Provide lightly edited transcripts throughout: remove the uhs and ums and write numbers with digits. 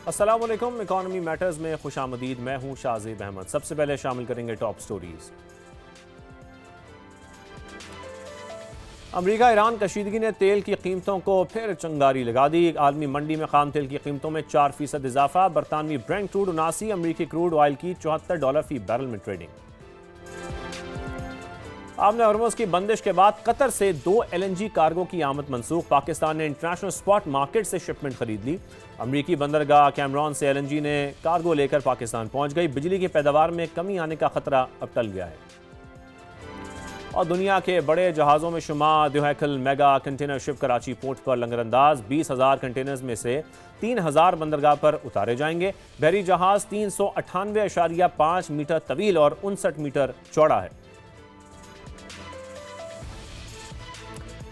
السلام علیکم، economy matters میں خوش آمدید۔ میں ہوں شاہزیب احمد۔ سب سے پہلے شامل کریں گے ٹاپ سٹوریز۔ امریکہ ایران کشیدگی نے تیل کی قیمتوں کو پھر چنگاری لگا دی۔ عالمی منڈی میں خام تیل کی قیمتوں میں 4% اضافہ۔ برطانوی برینٹ کروڈ 79، امریکی کروڈ آئل کی $74 فی بیرل میں ٹریڈنگ۔ آبِ ہرمز کی بندش کے بعد قطر سے 2 LNG کارگو کی آمد منسوخ۔ پاکستان نے انٹرنیشنل سپاٹ مارکیٹ سے شپمنٹ خرید لی۔ امریکی بندرگاہ کیمرون سے LNG نے کارگو لے کر پاکستان پہنچ گئی۔ بجلی کی پیداوار میں کمی آنے کا خطرہ اب ٹل گیا ہے۔ اور دنیا کے بڑے جہازوں میں شمار دیوہیکل میگا کنٹینر شپ کراچی پورٹ پر لنگر انداز۔ 20,000 کنٹینرز میں سے 3,000 بندرگاہ پر اتارے جائیں گے۔ بحری جہاز 398.5 میٹر طویل اور 59 میٹر چوڑا ہے۔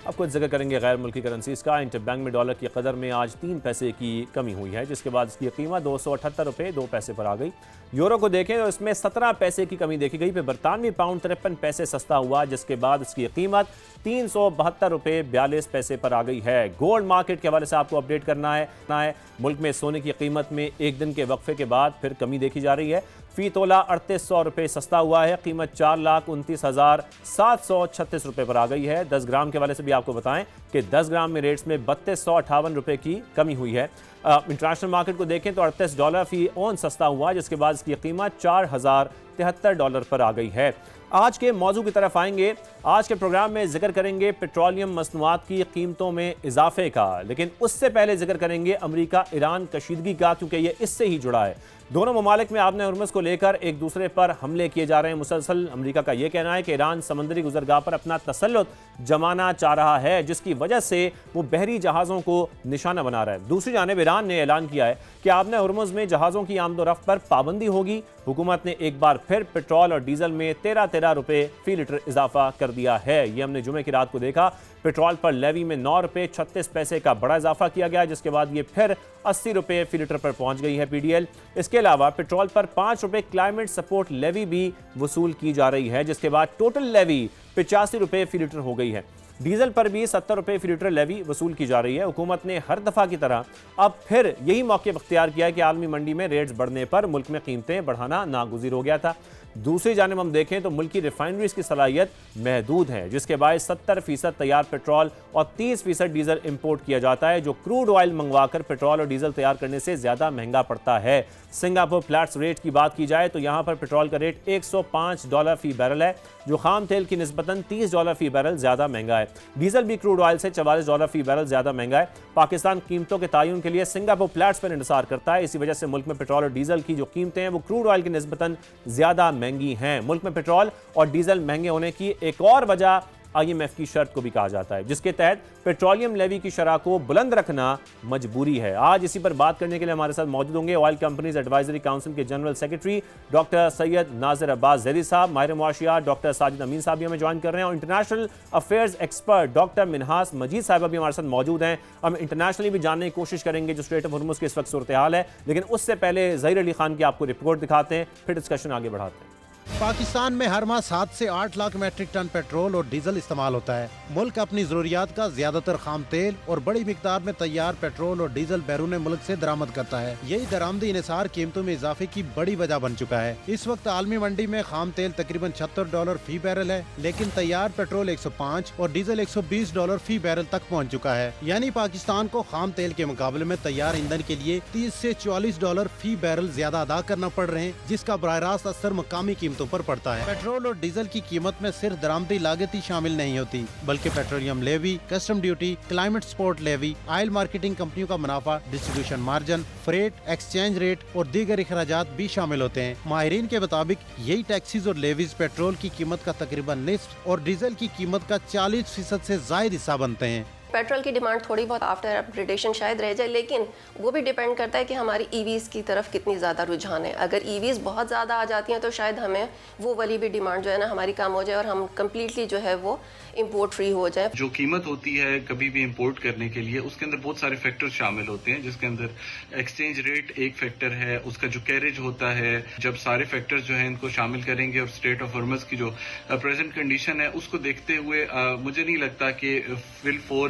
اب کچھ ذکر کریں گے غیر ملکی کرنسیز کا۔ انٹر بینک میں ڈالر کی قدر میں آج 3 پیسے کی کمی ہوئی ہے، جس کے بعد اس کی قیمت 278 روپے 2 پیسے پر آ گئی۔ یورو کو دیکھیں تو اس میں 17 پیسے کی کمی دیکھی گئی۔ پھر برطانوی پاؤنڈ 53 پیسے سستا ہوا، جس کے بعد اس کی قیمت 372 روپے 42 پیسے پر آ گئی ہے۔ گولڈ مارکیٹ کے حوالے سے آپ کو اپڈیٹ کرنا ہے۔ ملک میں سونے کی قیمت میں ایک دن کے وقفے کے بعد پھر کمی دیکھی جا رہی ہے۔ فی تولہ 3800 روپے سستا ہوا ہے، قیمت 4,29,736 روپے پر آ گئی ہے۔ 10 گرام کے حوالے سے بھی آپ کو بتائیں کہ 10 گرام میں ریٹس میں 3258 روپے کی کمی ہوئی ہے۔ انٹرنیشنل مارکیٹ کو دیکھیں تو $38 فی اون سستا ہوا، جس کے بعد اس کی قیمت $4073 پر آ گئی ہے۔ آج کے موضوع کی طرف آئیں گے۔ آج کے پروگرام میں ذکر کریں گے پیٹرولیم مصنوعات کی قیمتوں میں اضافے کا، لیکن اس سے پہلے ذکر کریں گے امریکہ ایران کشیدگی کا، کیونکہ یہ اس سے ہی جڑا ہے۔ دونوں ممالک میں آبِ ہرمز کو لے کر ایک دوسرے پر حملے کیے جا رہے ہیں مسلسل۔ امریکہ کا یہ کہنا ہے کہ ایران سمندری گزرگاہ پر اپنا تسلط جمانا چاہ رہا ہے، جس کی وجہ سے وہ بحری جہازوں کو نشانہ بنا رہا ہے۔ دوسری جانب ایران نے اعلان کیا ہے کہ آبِ ہرمز میں جہازوں کی آمد و رفت پر پابندی ہوگی۔ حکومت نے ایک بار پھر پیٹرول اور ڈیزل میں 13 روپے فی لیٹر اضافہ کر دیا ہے۔ یہ ہم نے جمعے کی رات کو دیکھا۔ پیٹرول پر لیوی میں 9 روپے 36 پیسے کا بڑا اضافہ کیا گیا، جس کے بعد یہ پھر 80 روپے فی لیٹر پر پہنچ گئی ہے PDL۔ اس کے علاوہ پیٹرول پر 5 روپے کلائمیٹ سپورٹ لیوی بھی وصول کی جا رہی ہے، جس کے بعد ٹوٹل لیوی 85 روپے فی لیٹر ہو گئی ہے۔ ڈیزل پر بھی 70 روپے فی لیٹر لیوی وصول کی جا رہی ہے۔ حکومت نے ہر دفعہ کی طرح اب پھر یہی موقع اختیار کیا ہے کہ عالمی منڈی میں ریٹس بڑھنے پر ملک میں قیمتیں بڑھانا ناگزیر ہو گیا تھا۔ دوسری جانب ہم دیکھیں تو ملک کی ریفائنریز کی صلاحیت محدود ہے، جس کے باعث 70% تیار پیٹرول اور 30% ڈیزل امپورٹ کیا جاتا ہے، جو کروڈ آئل منگوا کر پیٹرول اور ڈیزل تیار کرنے سے زیادہ مہنگا پڑتا ہے۔ سنگاپور پلیٹس ریٹ کی بات کی جائے تو یہاں پر پیٹرول کا ریٹ $105 فی بیرل ہے، جو خام تیل کی نسبتاً $30 فی بیرل زیادہ مہنگا ہے۔ ڈیزل بھی کروڈ آئل سے $44 فی بیرل زیادہ مہنگا ہے۔ پاکستان قیمتوں کے تعین کے لیے سنگاپور پلیٹس پر انحصار کرتا ہے، اسی وجہ سے ملک میں پیٹرول اور ڈیزل کی جو قیمتیں ہیں وہ کروڈ آئل کی نسبتاً زیادہ مہنگی ہیں۔ ملک میں پیٹرول اور ڈیزل مہنگے ہونے کی ایک اور وجہ IMF کی شرط کو بھی کہا جاتا ہے، جس کے تحت پیٹرولیم لیوی کی شرح کو بلند رکھنا مجبوری ہے۔ آج اسی پر بات کرنے کے لیے ہمارے ساتھ موجود ہوں گے آئل کمپنیز ایڈوائزری کاؤنسل کے جنرل سیکرٹری ڈاکٹر سید ناظر عباس زیدی صاحب، ماہر معاشیات ڈاکٹر ساجد امین صاحب بھی ہمیں جوائن کر رہے ہیں، اور international affairs expert doctor Minhas Majeed صاحبہ بھی ہمارے ساتھ موجود ہیں۔ ہم انٹرنیشنلی بھی جاننے کی کوشش کریں گے جو اسٹریٹ آف ہرمز کی اس وقت صورتحال ہے، لیکن اس سے پہلے ظہیر علی خان کی آپ کو رپورٹ دکھاتے ہیں، پھر ڈسکشن آگے بڑھاتے ہیں۔ پاکستان میں ہر ماہ 7 سے 8 لاکھ میٹرک ٹن پیٹرول اور ڈیزل استعمال ہوتا ہے۔ ملک اپنی ضروریات کا زیادہ تر خام تیل اور بڑی مقدار میں تیار پیٹرول اور ڈیزل بیرون ملک سے درآمد کرتا ہے۔ یہی درآمدی انحصار قیمتوں میں اضافے کی بڑی وجہ بن چکا ہے۔ اس وقت عالمی منڈی میں خام تیل تقریباً $76 فی بیرل ہے، لیکن تیار پیٹرول 105 اور ڈیزل $120 فی بیرل تک پہنچ چکا ہے۔ یعنی پاکستان کو خام تیل کے مقابلے میں تیار ایندھن کے لیے $30 سے $44 فی بیرل زیادہ ادا کرنا پڑ رہے ہیں، جس کا براہ راست اثر مقامی قیمتوں پر پڑتا ہے۔ پیٹرول اور ڈیزل کی قیمت میں صرف درآمدی لاگت ہی شامل نہیں ہوتی، بلکہ petroleum levy, custom duty, climate support levy, oil marketing کمپنیوں کا منافع، distribution margin, freight, exchange rate اور دیگر اخراجات بھی شامل ہوتے ہیں۔ ماہرین کے مطابق یہی ٹیکسز اور لیویز پیٹرول کی قیمت کا تقریباً نصف اور ڈیزل کی قیمت کا 40% سے زائد حصہ بنتے ہیں۔ پیٹرول کی ڈیمانڈ تھوڑی بہت آفٹر اپگریڈیشن شاید رہ جائے، لیکن وہ بھی ڈیپینڈ کرتا ہے کہ ہماری ای ویز کی طرف کتنی زیادہ رجحان ہے۔ اگر ای ویز بہت زیادہ آ جاتی ہیں تو شاید ہمیں وہ والی بھی ڈیمانڈ جو ہے نا ہماری کم ہو جائے اور ہم کمپلیٹلی جو ہے وہ امپورٹ فری ہو جائے۔ جو قیمت ہوتی ہے کبھی بھی امپورٹ کرنے کے لیے، اس کے اندر بہت سارے فیکٹر شامل ہوتے ہیں، جس کے اندر ایکسچینج ریٹ ایک فیکٹر ہے، اس کا جو کیریج ہوتا ہے۔ جب سارے فیکٹر جو ہیں ان کو شامل کریں گے اور اسٹیٹ آف ہرمز کی جو پریزنٹ کنڈیشن ہے اس کو دیکھتے ہوئے مجھے نہیں لگتا کہ فل فور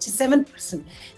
7%,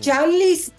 40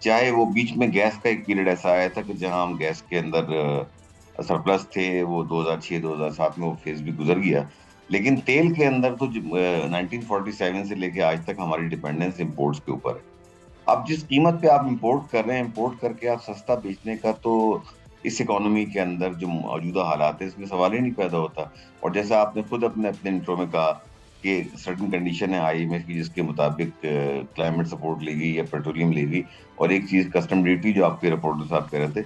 چاہے وہ بیچ میں گیس کا ایک پیریڈ ایسا آیا تھا کہ جہاں ہم گیس کے اندر سرپلس تھے، وہ 2006-2007 میں وہ فیز بھی گزر گیا. لیکن تیل کے اندر تو 1947 سے لے کے آج تک ہماری ڈیپینڈنس امپورٹس کے اوپر ہے. اب جس قیمت پہ آپ امپورٹ کر رہے ہیں، امپورٹ کر کے آپ سستا بیچنے کا تو اس اکانومی کے اندر جو موجودہ حالات ہے اس میں سوال ہی نہیں پیدا ہوتا. اور جیسا آپ نے خود اپنے انٹرو میں کہا کہ سرٹن کنڈیشن ہے IMF کی جس کے مطابق کلائمیٹ سپورٹ لے گی یا پیٹرولیم لے گی، اور ایک چیز کسٹم ڈیوٹی جو آپ کے رپورٹر صاحب کہہ رہے تھے.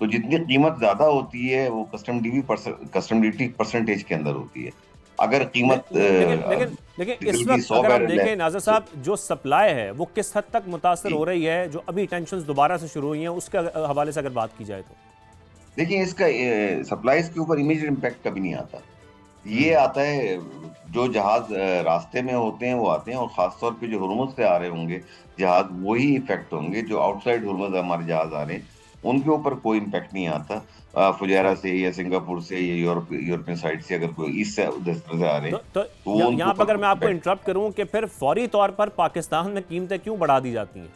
تو جتنی قیمت زیادہ ہوتی ہے وہ کسٹم ڈیوٹی پرسنٹیج کے اندر ہوتی ہے. اگر قیمت لیکن اس ڈیزل کی وقت 100 اگر ہم بیرل ہے، دیکھیں ناظر صاحب، جو سپلائی ہے وہ کس حد تک متاثر ہو رہی ہے؟ جو ابھی ٹینشنز دوبارہ سے شروع ہوئی ہیں اس کے حوالے سے اگر بات کی جائے تو دیکھیں اس کا سپلائیز کے اوپر امیجیٹ امپیکٹ کبھی نہیں آتا. یہ آتا ہے جو جہاز راستے میں ہوتے ہیں وہ آتے ہیں، اور خاص طور پہ جو ہرمز سے آ رہے ہوں گے جہاز وہی افیکٹ ہوں گے. جو آؤٹ سائڈ ہرمز ہمارے جہاز آ رہے ہیں ان کے اوپر کوئی امپیکٹ نہیں آتا. فجیرہ سے یا سنگاپور سے یا یورپین سائڈ سے اگر کوئی ایسٹ سے ادھر سے آ رہے ہیں تو تو وہ ان کے یہاں پہ اوپر اگر میں آپ کو impact. انٹرپٹ کروں کہ پھر فوری طور پر پاکستان میں قیمتیں کیوں بڑھا دی جاتی ہیں؟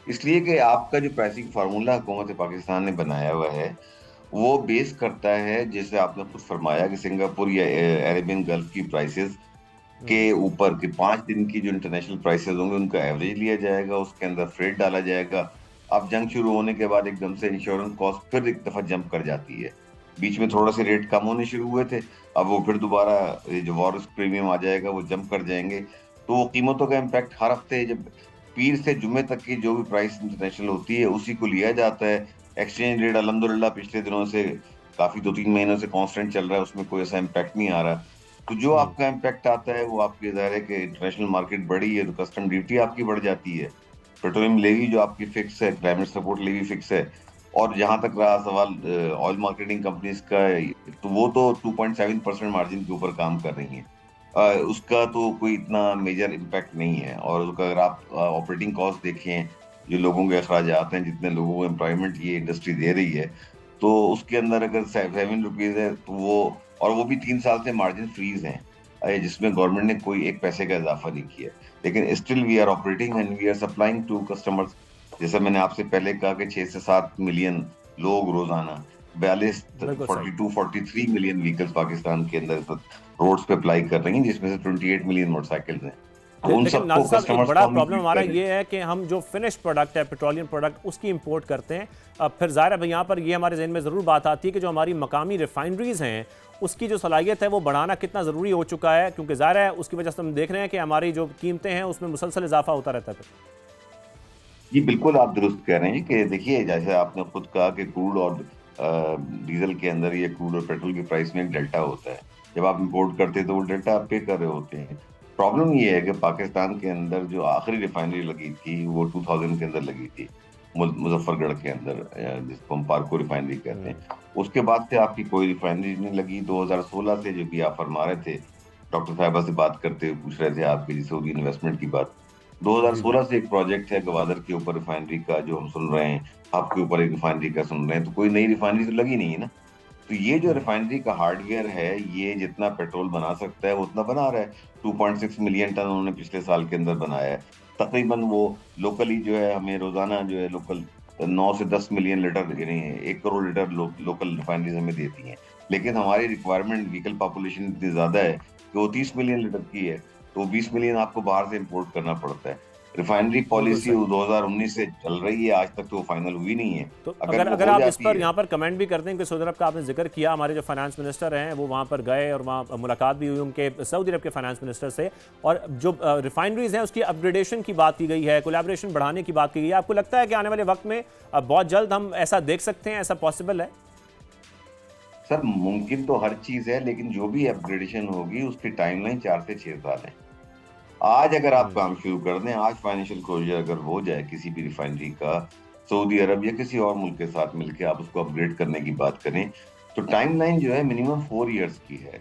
اس لیے کہ آپ کا جو پرائسنگ فارمولہ حکومت پاکستان نے بنایا ہوا ہے وہ بیس کرتا ہے، جیسے آپ نے خود فرمایا کہ سنگاپور یا عربین گلف کی پرائسز کے اوپر کہ 5 دن کی جو انٹرنیشنل پرائسز ہوں گے ان کا ایوریج لیا جائے گا، اس کے اندر فریٹ ڈالا جائے گا. اب جنگ شروع ہونے کے بعد ایک دم سے انشورنس کاسٹ پھر ایک دفعہ جمپ کر جاتی ہے. بیچ میں تھوڑا سے ریٹ کم ہونے شروع ہوئے تھے، اب وہ پھر دوبارہ جو وارس پریمیم آ جائے گا وہ جمپ کر جائیں گے. تو وہ قیمتوں کا امپیکٹ ہر ہفتے جب پیر سے جمعے تک کی جو بھی پرائس انٹرنیشنل ہوتی ہے اسی کو لیا جاتا ہے. ایکسچینج ریٹ الحمدللہ پچھلے دنوں سے کافی 2-3 مہینوں سے کانسٹنٹ چل رہا ہے، اس میں کوئی ایسا امپیکٹ نہیں آ رہا. تو جو آپ کا امپیکٹ آتا ہے وہ آپ کے ظاہر ہے کہ انٹرنیشنل مارکیٹ بڑی ہے تو کسٹم ڈیوٹی آپ کی بڑھ جاتی ہے، پیٹرولیم لیوی جو آپ کی فکس ہے، کلائمیٹ سپورٹ لیوی فکس ہے. اور جہاں تک رہا سوال آئل مارکیٹنگ کمپنیز کا، تو وہ تو 2.7% مارجن کے اوپر کام کر رہی ہیں. اس کا تو کوئی اتنا میجر امپیکٹ نہیں ہے. اور اس کا اگر آپ آپریٹنگ کاسٹ دیکھیں، جو لوگوں کے اخراجات ہیں، جتنے لوگوں کو امپلائمنٹ یہ انڈسٹری دے رہی ہے، تو اس کے اندر اگر 7 روپیز ہے تو وہ بھی 3 سال سے مارجن فریز ہیں جس میں گورنمنٹ نے کوئی 1 پیسے کا اضافہ نہیں کیا. لیکن still we are operating and we are supplying to customers. جیسا میں نے آپ سے پہلے کہا کہ 6 سے 7 ملین لوگ روزانہ 43 ملین وہیکلز پاکستان کے اندر روڈز پہ اپلائی کر رہی ہیں، جس میں سے 28 ملین موٹر سائیکلز ہیں. تو ان لیکن سب کو ناصر صاحب ایک کسٹمرز بڑا کو ہم پرابلم ٹریٹ ہمارا کر رہے ہیں. یہ ہے کہ ہم جو فنش پروڈکٹ ہے، پیٹرولیم پروڈکٹ، اس کی امپورٹ کرتے ہیں. پھر ظاہر ہے یہاں پر یہ ہمارے ذہن میں ضرور بات آتی ہے کہ جو ہماری مقامی ریفائنریز ہیں اس کی جو صلاحیت ہے وہ بڑھانا کتنا ضروری ہو چکا ہے، کیونکہ ظاہر ہے اس کی وجہ سے ہم دیکھ رہے ہیں کہ ہماری جو قیمتیں ہیں اس میں مسلسل اضافہ ہوتا رہتا ہے. جی بالکل آپ درست کہہ رہے ہیں کہ دیکھیے جیسے آپ نے خود کہا کہ کروڈ اور ڈیزل کے اندر یا کروڈ اور پیٹرول کی پرائس میں ایک ڈیلٹا ہوتا ہے. جب آپ امپورٹ کرتے ہیں تو وہ ڈیلٹا آپ پے کر رہے ہوتے ہیں. پرابلم یہ ہے کہ پاکستان کے اندر جو آخری ریفائنری لگی تھی وہ 2000 کے اندر لگی تھی، مظفر گڑھ کے اندر، جس کو ہم پارکو ریفائنری کہتے ہیں. اس کے بعد سے آپ کی کوئی ریفائنری نہیں لگی. 2016 سے جو بھی آپ فرما رہے تھے، ڈاکٹر صاحبہ سے بات کرتے ہوئے پوچھ رہے تھے آپ کی سعودی انویسٹمنٹ کی بات. 2016 سے ایک پروجیکٹ ہے گوادر کے اوپر ریفائنری کا جو ہم سن رہے ہیں، ہب کے اوپر ایک ریفائنری کا سن رہے ہیں، تو کوئی نئی ریفائنری تو لگی نہیں ہے نا. تو یہ جو ریفائنری کا ہارڈ ویئر ہے یہ جتنا پیٹرول بنا سکتا ہے وہ اتنا بنا رہا ہے. 2.6 ملین ٹن انہوں نے پچھلے سال کے اندر بنایا ہے. تقریباً وہ لوکلی جو ہے ہمیں روزانہ جو ہے لوکل 9 سے 10 ملین لیٹر یعنی 1 کروڑ لیٹر لوکل ریفائنریز ہمیں دیتی ہیں. لیکن ہماری ریکوائرمنٹ وہیکل پاپولیشن اتنی زیادہ ہے کہ وہ 30 ملین لیٹر کی ہے، تو 20 ملین آپ کو باہر سے امپورٹ کرنا پڑتا ہے. ریفائنری پالیسی 2019 سے چل رہی ہے، آج تک تو وہ فائنل ہوئی نہیں ہے. تو اگر وہ اگر ہو آپ اس جاتی پر ہے، یہاں پر کمنٹ بھی کرتے ہیں کہ سعودی عرب کا آپ نے ذکر کیا، ہمارے جو فائنانس منسٹر ہیں وہ وہاں پر گئے اور وہاں ملاقات بھی ہوئی ان کے سعودی عرب کے فائنانس منسٹر سے، اور جو ریفائنریز ہیں اس کی اپ گریڈیشن کی بات کی گئی ہے، کولیبریشن بڑھانے کی بات کی گئی ہے. آپ کو لگتا ہے کہ آنے والے وقت میں بہت جلد ہم ایسا دیکھ سکتے ہیں، ایسا پاسبل ہے؟ سر ممکن تو ہر چیز ہے، لیکن جو بھی اپ گریڈیشن ہوگی اس کی ٹائم لائن 4 سے 6 سال ہے. آج اگر آپ کام شروع کر دیں، آج فائنینشیل کلوجر اگر ہو جائے کسی بھی ریفائنری کا سعودی عرب یا کسی اور ملک کے ساتھ مل کے آپ اس کو اپ گریڈ کرنے کی بات کریں تو ٹائم لائن جو ہے منیمم 4 ایئرس کی ہے.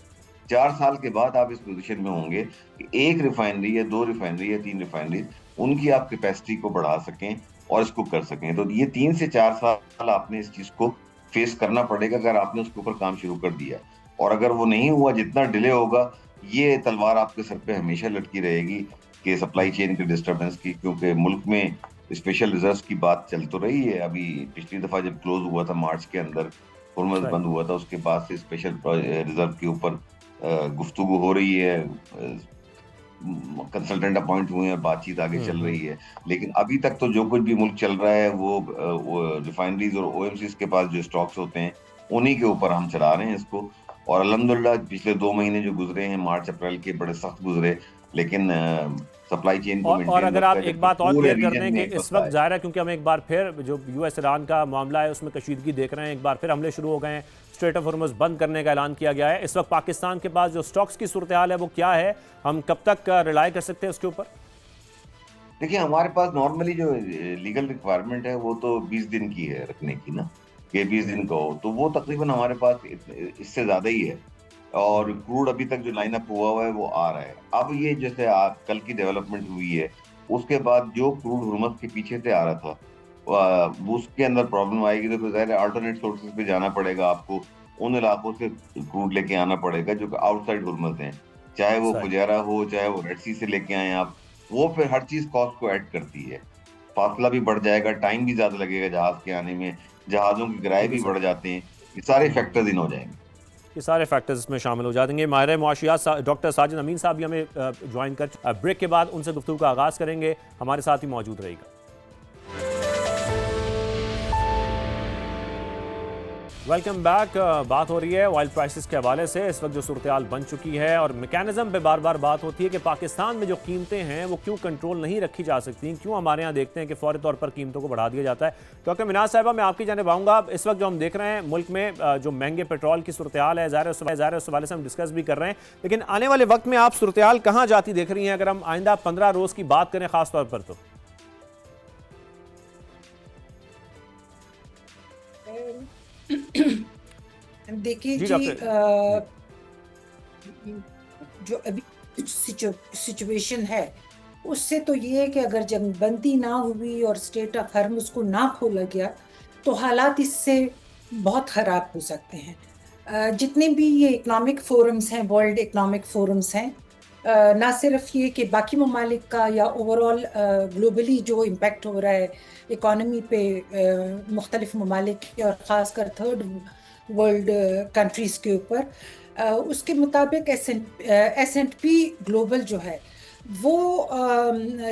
4 سال کے بعد آپ اس پوزیشن میں ہوں گے کہ ایک ریفائنری یا 2 ریفائنری یا 3 ریفائنری ان کی آپ کیپیسٹی کو بڑھا سکیں اور اس کو کر سکیں. تو یہ 3 سے 4 سال آپ نے اس چیز کو فیس کرنا پڑے گا اگر آپ نے اس کے اوپر کام شروع کر دیا. اور اگر وہ نہیں ہوا، جتنا ڈیلے ہوگا یہ تلوار آپ کے سر پہ ہمیشہ لٹکی رہے گی کہ سپلائی چین کی ڈسٹربنس کی، کیونکہ ملک میں اسپیشل ریزروز کی بات چل تو رہی ہے. ابھی پچھلی دفعہ جب کلوز ہوا تھا مارچ کے اندر، ہرمز بند ہوا تھا، اس کے بعد سے اسپیشل ریزرو کے اوپر گفتگو ہو رہی ہے، کنسلٹنٹ اپوائنٹ ہوئے ہیں، بات چیت آگے چل رہی ہے. لیکن ابھی تک تو جو کچھ بھی ملک چل رہا ہے وہ ریفائنریز اور او ایم سیز کے پاس جو اسٹاکس ہوتے ہیں انہی کے اوپر ہم چلا رہے ہیں اس کو. اور الحمدللہ پچھلے 2 مہینے جو گزرے ہیں مارچ اپریل کے بڑے سخت گزرے، لیکن سپلائی چین کو اور اگر آپ ایک بات اور کلیئر کر دیں کہ اس وقت ظاہر ہے کیونکہ ہم ایک بار پھر جو یو ایس ایران کا معاملہ ہے اس میں کشیدگی دیکھ رہے ہیں، ایک بار پھر حملے شروع ہو گئے ہیں، اسٹریٹ آف ہرمز بند کرنے کا اعلان کیا گیا ہے. اس وقت پاکستان کے پاس جو سٹاکس کی صورتحال ہے وہ کیا ہے، ہم کب تک ریلائی کر سکتے ہیں اس کے اوپر؟ دیکھیں ہمارے پاس نارملی جو لیگل ریکوائرمنٹ ہے وہ تو 20 دن کی ہے رکھنے کی نا، کہ 20 دن کا ہو، تو وہ تقریباً ہمارے پاس اس سے زیادہ ہی ہے. اور کروڈ ابھی تک جو لائن اپ ہوا ہے وہ آ رہا ہے. اب یہ جیسے کل کی ڈیولپمنٹ ہوئی ہے، اس کے بعد جو کروڈ ہرمز کے پیچھے سے آ رہا تھا وہ اس کے اندر پرابلم آئے گی، تو ظاہر ہے آلٹرنیٹ سورسز پہ جانا پڑے گا آپ کو، ان علاقوں سے کروڈ لے کے آنا پڑے گا جو کہ آؤٹ سائڈ ہرمز ہیں، چاہے وہ فجیرہ ہو، چاہے وہ ریڈ سی سے لے کے آئیں آپ. وہ پھر ہر چیز کاسٹ کو ایڈ کرتی ہے، فاصلہ بھی بڑھ جائے گا، ٹائم بھی زیادہ لگے گا جہاز کے آنے میں، جہازوں کے کرائے بھی بڑھ جاتے ہیں. یہ سارے فیکٹرز ان ہو جائیں گے، یہ سارے فیکٹرز اس میں شامل ہو جائیں گے. ماہر معاشیات ڈاکٹر ساجد امین صاحب بھی ہمیں جوائن کر بریک کے بعد ان سے گفتگو کا آغاز کریں گے. ہمارے ساتھ ہی موجود رہے گا. Welcome back. بات ہو رہی ہے آئل پرائسز کے حوالے سے، اس وقت جو صورتحال بن چکی ہے اور میکینزم پہ بار بار بات ہوتی ہے کہ پاکستان میں جو قیمتیں ہیں وہ کیوں کنٹرول نہیں رکھی جا سکتی، کیوں ہمارے ہاں دیکھتے ہیں کہ فوری طور پر قیمتوں کو بڑھا دیا جاتا ہے. ڈاکٹر مناز صاحبہ میں آپ کی جانب آؤں گا. اس وقت جو ہم دیکھ رہے ہیں ملک میں جو مہنگے پیٹرول کی صورتحال ہے، ظاہر ہے اس حوالے سے ہم ڈسکس بھی کر رہے ہیں، لیکن آنے والے وقت میں آپ صورتحال کہاں جاتی دیکھ رہی ہیں اگر ہم آئندہ 15 روز کی بات کریں خاص طور پر؟ تو دیکھیے جی جو ابھی سچویشن ہے اس سے تو یہ ہے کہ اگر جنگ بندی نہ ہوئی اور اسٹریٹ آف ہرمز کو نہ کھولا گیا تو حالات اس سے بہت خراب ہو سکتے ہیں. جتنے بھی یہ اکنامک فورمز ہیں، ورلڈ اکنامک فورمز ہیں، نہ صرف یہ کہ باقی ممالک کا یا اوورال گلوبلی جو امپیکٹ ہو رہا ہے اکانومی پہ مختلف ممالک کے اور خاص کر تھرڈ ورلڈ کنٹریز کے اوپر، اس کے مطابق ایس اینڈ پی گلوبل جو ہے وہ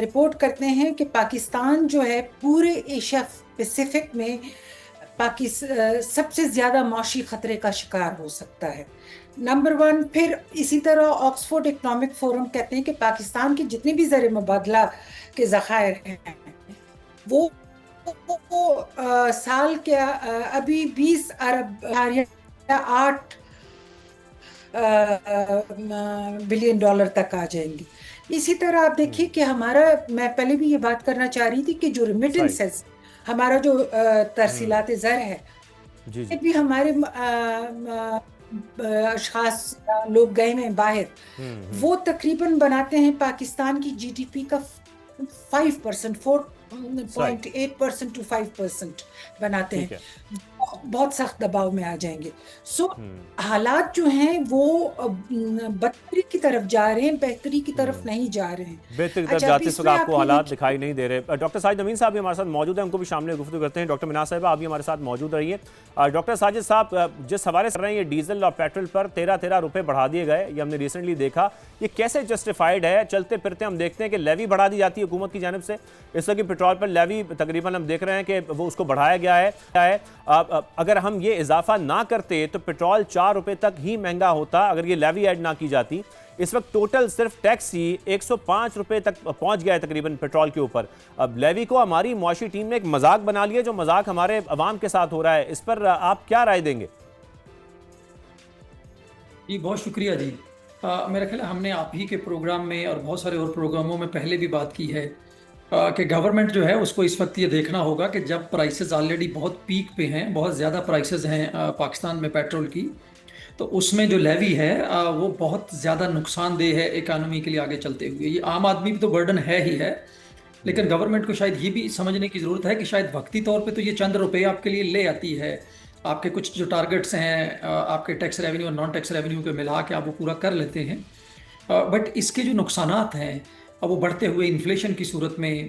رپورٹ کرتے ہیں کہ پاکستان جو ہے پورے ایشیا پیسیفک میں سب سے زیادہ معاشی خطرے کا شکار ہو سکتا ہے. نمبر 1. پھر اسی طرح آکسفورڈ اکنامک فورم کہتے ہیں کہ پاکستان کی جتنی بھی زر مبادلہ کے ذخائر ہیں وہ سال کے ابھی 20 ارب یا 8 بلین ڈالر تک آ جائیں گے. اسی طرح آپ دیکھیے کہ ہمارا، میں پہلے بھی یہ بات کرنا چاہ رہی تھی کہ جو ریمیٹنسز، ہمارا جو ترسیلات زر ہے، بھی ہمارے اشخاص لوگ گئے ہیں باہر، وہ تقریباً بناتے ہیں پاکستان کی جی ڈی پی کا 5%، 4.8% to 5% بناتے ہیں. بہت سخت دباؤ میں آ جائیں گے. حالات جو ہیں وہ بدتری کی طرف جا رہے ہیں، بہتری کی طرف نہیں جا رہے ہیں. بہتری کی طرف جاتے اس وقت آپ کو حالات دکھائی نہیں دے رہے. ڈاکٹر ساجد امین صاحب بھی ہمارے ساتھ موجود ہیں، ان کو بھی شامل گفتگو کرتے ہیں. ڈاکٹر مناز صاحبہ آپ بھی ہمارے ساتھ موجود رہیے. ڈاکٹر ساجد صاحب، جس حوالے سے رہے ہیں یہ ڈیزل اور پیٹرول پر 13 روپے بڑھا دیے گئے، یہ ہم نے ریسنٹلی دیکھا، یہ کیسے جسٹیفائیڈ ہے؟ چلتے پھرتے ہم دیکھتے ہیں کہ لیوی بڑھا دی جاتی ہے حکومت کی جانب سے. اس وقت پیٹرول پر لیوی تقریباً ہم دیکھ رہے ہیں کہ وہ اس کو بڑھایا گیا ہے. اگر ہم یہ اضافہ نہ کرتے تو پیٹرول 4 روپے تک ہی مہنگا ہوتا اگر یہ لیوی ایڈ نہ کی جاتی. اس وقت ٹوٹل صرف ٹیکس ہی 105 روپے تک پہنچ گیا ہے تقریباً پیٹرول کے اوپر. اب لیوی کو ہماری معاشی ٹیم نے ایک مذاق بنا لیا، جو مذاق ہمارے عوام کے ساتھ ہو رہا ہے، اس پر آپ کیا رائے دیں گے؟ جی بہت شکریہ جی. میرا خیال ہے ہم نے آپ ہی کے پروگرام میں اور بہت سارے اور پروگراموں میں پہلے بھی بات کی ہے کہ گورنمنٹ جو ہے اس کو اس وقت یہ دیکھنا ہوگا کہ جب پرائسز آلریڈی بہت پیک پہ ہیں، بہت زیادہ پرائسز ہیں پاکستان میں پیٹرول کی، تو اس میں جو لیوی ہے وہ بہت زیادہ نقصان دہ ہے اکانومی کے لیے آگے چلتے ہوئے. یہ عام آدمی بھی تو برڈن ہے ہی ہے، لیکن گورنمنٹ کو شاید یہ بھی سمجھنے کی ضرورت ہے کہ شاید وقتی طور پہ تو یہ چند روپے آپ کے لیے لے آتی ہے. آپ کے کچھ جو ٹارگٹس ہیں آپ کے ٹیکس ریونیو اور نان ٹیکس ریونیو کو ملا کے آپ وہ پورا کر لیتے ہیں، بٹ اس کے جو نقصانات ہیں وہ بڑھتے ہوئے انفلیشن کی صورت میں،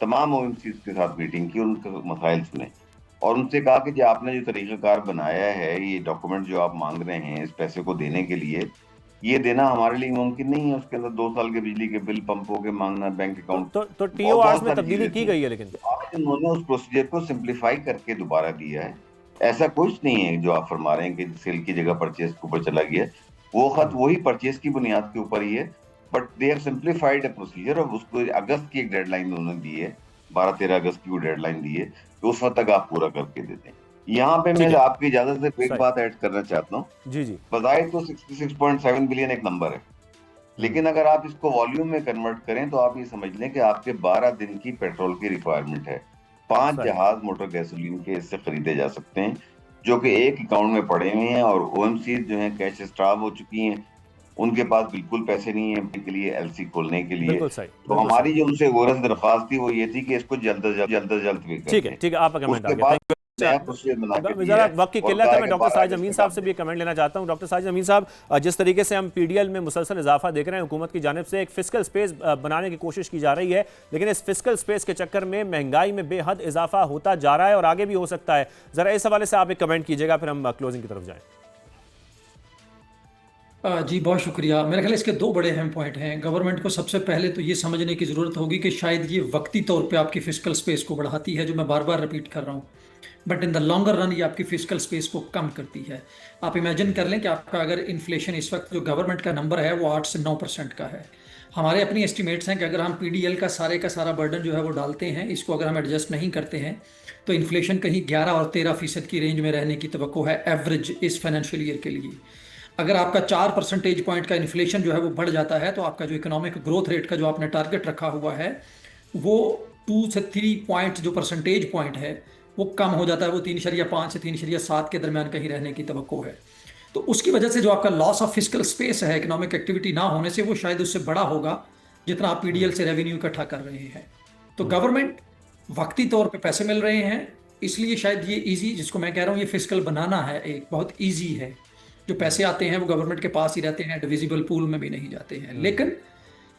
تمام او ایم سیز کے ساتھ میٹنگ کی، ان کے مسائل سنے اور ان سے کہا کہ جو آپ نے جو طریقہ کار بنایا ہے، یہ ڈاکومنٹ جو آپ مانگ رہے ہیں اس پیسے کو دینے کے لیے، یہ دینا ہمارے لیے ممکن نہیں ہے. اس کے اندر 2 سال کے بجلی کے بل پمپوں کے مانگنا، بینک اکاؤنٹ. تو ٹی او آرز میں تبدیلی کی گئی ہے، لیکن انہوں نے اس پروسیجر کو سمپلیفائی کر کے دوبارہ دیا ہے. ایسا کچھ نہیں ہے جو آپ فرما رہے ہیں کہ سیل کی جگہ پرچیز کے اوپر چلا گیا. وہ خط وہی پرچیز کی بنیاد کے اوپر ہی ہے، but they have simplified a procedure. اور اس کو اگست کی ایک ڈیڈ لائن انہوں نے دی ہے، 12-13 اگست کی وہ ڈیڈ لائن دی ہے کہ اس وقت تک آپ پورا کر کے دیتے ہیں. یہاں پہ میں آپ کی اجازت سے ایک بات ایڈ کرنا چاہتا ہوں. جی بظاہر تو 66.7 بلین ایک نمبر ہے، لیکن اگر آپ اس کو والیوم میں کنورٹ کریں تو آپ یہ سمجھ لیں کہ آپ کے 12 دن کی پیٹرول کی ریکوائرمنٹ ہے. 5 جہاز موٹر گیسولین کے اس سے خریدے جا سکتے ہیں جو کہ ایک اکاؤنٹ میں پڑے ہوئے ہیں. اور او ایم سیز جو ہیں کیش اسٹراب ہو چکی ہیں، ان کے پاس بالکل پیسے نہیں ہیں کے لیے ایل سی کھولنے کے لیے. تو ہماری جو ان سے غرض درخواست تھی وہ یہ تھی کہ اس کو جلد از جلد ٹھیک ہے آپ کا کمنٹ آ گیا. وقت کی قلت ہے، میں ڈاکٹر ساجد امین صاحب سے بھی کمنٹ لینا چاہتا ہوں. ڈاکٹر ساجد امین صاحب، جس طریقے سے ہم پی ڈی ایل میں مسلسل اضافہ دیکھ رہے ہیں حکومت کی جانب سے، ایک فسکل سپیس بنانے کی کوشش کی جا رہی ہے، لیکن اس فسکل سپیس کے چکر میں مہنگائی میں بے حد اضافہ ہوتا جا رہا ہے اور آگے بھی ہو سکتا ہے. ذرا اس حوالے سے آپ ایک کمنٹ کیجیے گا، پھر ہم کلوزنگ کی طرف جائیں. جی بہت شکریہ. میرے خیال اس کے 2 بڑے اہم پوائنٹ ہیں. گورنمنٹ کو سب سے پہلے تو یہ سمجھنے کی ضرورت ہوگی کہ شاید یہ وقتی طور پہ آپ کی فسکل سپیس کو بڑھاتی ہے، جو میں بار بار رپیٹ کر رہا ہوں، but in the longer run یہ آپ کی فسکل سپیس کو کم کرتی ہے. آپ امیجن کر لیں کہ آپ کا اگر انفلیشن اس وقت جو گورنمنٹ کا نمبر ہے وہ 8 سے 9% کا ہے. ہمارے اپنی ایسٹیمیٹس ہیں کہ اگر ہم پی ڈی ایل کا سارا برڈن جو ہے وہ ڈالتے ہیں، اس کو اگر ہم ایڈجسٹ نہیں کرتے ہیں تو انفلیشن کہیں 11 اور 13% کی رینج میں رہنے کی توقع ہے ایوریج اس فائنینشیل ایئر کے لیے. اگر آپ کا 4 پرسنٹیج پوائنٹ کا انفلیشن جو ہے وہ بڑھ جاتا ہے تو آپ کا جو اکنامک گروتھ ریٹ کا جو آپ نے ٹارگٹ رکھا ہوا ہے وہ 2 سے 3 پوائنٹ جو پرسنٹیج پوائنٹ ہے وہ کم ہو جاتا ہے، وہ 3.5 سے 3.7 کے درمیان کہیں رہنے کی توقع ہے. تو اس کی وجہ سے جو آپ کا لاس آف فسکل سپیس ہے اکنامک ایکٹیویٹی نہ ہونے سے، وہ شاید اس سے بڑا ہوگا جتنا آپ پی ڈی ایل سے ریونیو اکٹھا کر رہے ہیں. تو گورنمنٹ وقتی طور پہ پیسے مل رہے ہیں، اس لیے شاید یہ ایزی، جس کو میں کہہ رہا ہوں یہ فسکل بنانا ہے، ایک بہت ایزی ہے. جو پیسے آتے ہیں وہ گورنمنٹ کے پاس ہی رہتے ہیں، ڈویزیبل پول میں بھی نہیں جاتے ہیں. لیکن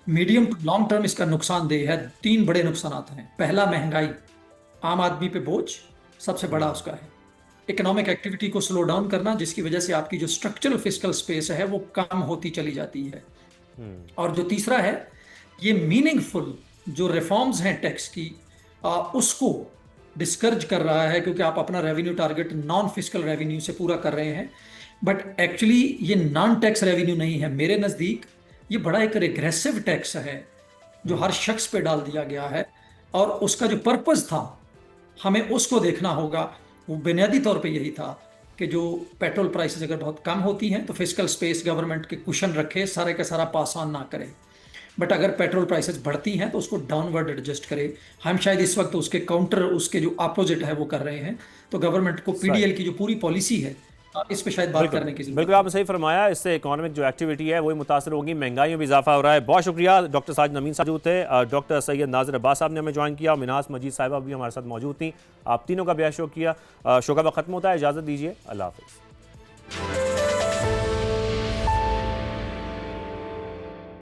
میڈیم ٹو لانگ ٹرم اس کا نقصان دہ ہے. 3 بڑے نقصانات ہیں. پہلا، مہنگائی، عام آدمی پہ بوجھ سب سے بڑا اس کا ہے. اکنامک ایکٹیویٹی کو سلو ڈاؤن کرنا، جس کی وجہ سے آپ کی جو اسٹرکچرل فسکل سپیس ہے وہ کم ہوتی چلی جاتی ہے. اور جو تیسرا ہے، یہ میننگ فل جو ریفارمز ہیں ٹیکس کی، اس کو ڈسکرج کر رہا ہے، کیونکہ آپ اپنا revenue target naan fiscal revenue سے پورا کر رہے ہیں. بٹ ایکچولی یہ نان ٹیکس ریونیو نہیں ہے. میرے نزدیک یہ بڑا ایک ریگریسو ٹیکس ہے جو ہر شخص پہ ڈال دیا گیا ہے، اور اس کا جو پرپز تھا ہمیں اس کو دیکھنا ہوگا. وہ بنیادی طور پہ یہی تھا کہ جو پیٹرول پرائسز اگر بہت کم ہوتی ہیں تو فسکل سپیس گورنمنٹ کے کشن رکھے، سارے کا سارا پاس آن نہ کرے. بٹ اگر پیٹرول پرائسز بڑھتی ہیں تو اس کو ڈاؤن ورڈ ایڈجسٹ کرے. ہم شاید اس وقت اس کے کاؤنٹر، اس کے جو اپوزٹ ہے وہ کر رہے ہیں. تو گورنمنٹ کو پی ڈی ایل کی جو پوری پالیسی ہے اس پہ شاید بات کرنے کی ضرورت ہے. بالکل آپ نے صحیح فرمایا، اس سے اکانومک جو ایکٹیویٹی ہے وہی متاثر ہوگی، مہنگائی میں بھی اضافہ ہو رہا ہے. بہت شکریہ. ڈاکٹر ساجد امین صاحب تھے، ڈاکٹر سید ناظر عباس صاحب نے ہمیں جوائن کیا، اور مناس مجید صاحبہ بھی ہمارے ساتھ موجود تھیں. آپ تینوں کا بہت شکریہ. شو کا وقت ختم ہوتا ہے، اجازت دیجیے، اللہ حافظ.